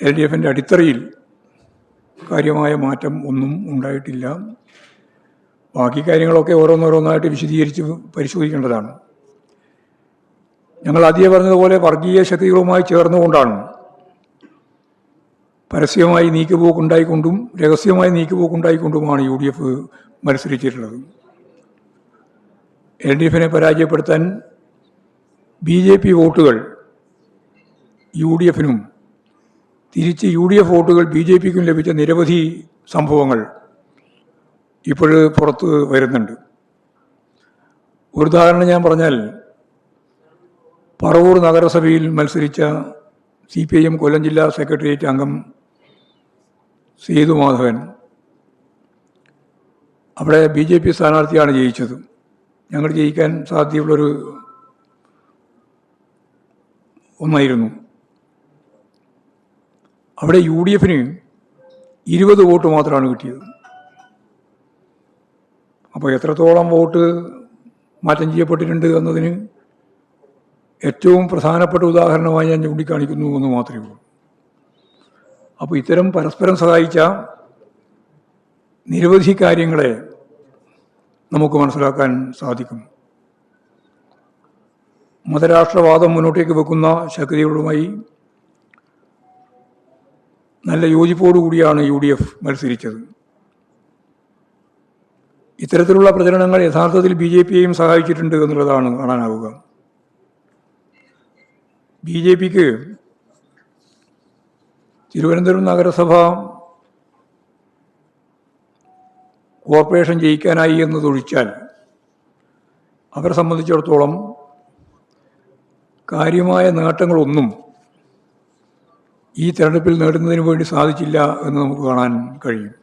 LDFിൻ്റെ അടിത്തറയിൽ കാര്യമായ മാറ്റം ഒന്നും ഉണ്ടായിട്ടില്ല. ബാക്കി കാര്യങ്ങളൊക്കെ ഓരോന്നോരോന്നായിട്ട് വിശദീകരിച്ച് പരിശോധിക്കേണ്ടതാണ്. ഞങ്ങൾ ആദ്യമേ പറഞ്ഞതുപോലെ വർഗീയ ശക്തികളുമായി ചേർന്നുകൊണ്ടാണ് പരസ്യമായി നീക്കുപോക്കുണ്ടായിക്കൊണ്ടും രഹസ്യമായി നീക്കുപോക്കുണ്ടായിക്കൊണ്ടുമാണ് UDF മത്സരിച്ചിട്ടുള്ളത്. LDFിനെ പരാജയപ്പെടുത്താൻ BJP വോട്ടുകൾ UDFിനും തിരിച്ച് UDF വോട്ടുകൾ BJPക്കും ലഭിച്ച നിരവധി സംഭവങ്ങൾ ഇപ്പോൾ പുറത്ത് വരുന്നുണ്ട്. ഒരു ഉദാഹരണം ഞാൻ പറഞ്ഞാൽ, പറവൂർ നഗരസഭയിൽ മത്സരിച്ച CPIM കൊല്ലം ജില്ലാ സെക്രട്ടേറിയറ്റ് അംഗം സേതുമാധവൻ അവിടെ BJP സ്ഥാനാർത്ഥിയാണ് ജയിച്ചത്. ഞങ്ങൾ ജയിക്കാൻ സാധ്യതയുള്ളൊരു ഒന്നായിരുന്നു. അവിടെ UDFിന് 20 വോട്ട് മാത്രമാണ് കിട്ടിയത്. അപ്പോൾ എത്രത്തോളം വോട്ട് മാറ്റം ചെയ്യപ്പെട്ടിട്ടുണ്ട് എന്നതിന് ഏറ്റവും പ്രധാനപ്പെട്ട ഉദാഹരണമായി ഞാൻ ചൂണ്ടിക്കാണിക്കുന്നു എന്ന് മാത്രമേ ഉള്ളൂ. അപ്പോൾ ഇത്തരം പരസ്പരം സഹായിച്ച നിരവധി കാര്യങ്ങളെ നമുക്ക് മനസ്സിലാക്കാൻ സാധിക്കും. മതരാഷ്ട്രവാദം മുന്നോട്ടേക്ക് വെക്കുന്ന ശക്തികളുമായി നല്ല യോജിപ്പോടുകൂടിയാണ് UDF മത്സരിച്ചത്. ഇത്തരത്തിലുള്ള പ്രചരണങ്ങൾ യഥാർത്ഥത്തിൽ BJPയെയും സഹായിച്ചിട്ടുണ്ട് എന്നുള്ളതാണ് കാണാനാവുക. BJPക്ക് തിരുവനന്തപുരം നഗരസഭ കോർപ്പറേഷൻ ജയിക്കാനായി എന്നതൊഴിച്ചാൽ അവരെ സംബന്ധിച്ചിടത്തോളം കാര്യമായ നേട്ടങ്ങളൊന്നും ഈ തെരഞ്ഞെടുപ്പിൽ നേടുന്നതിന് വേണ്ടി സാധിച്ചില്ല എന്ന് നമുക്ക് കാണാൻ കഴിയും.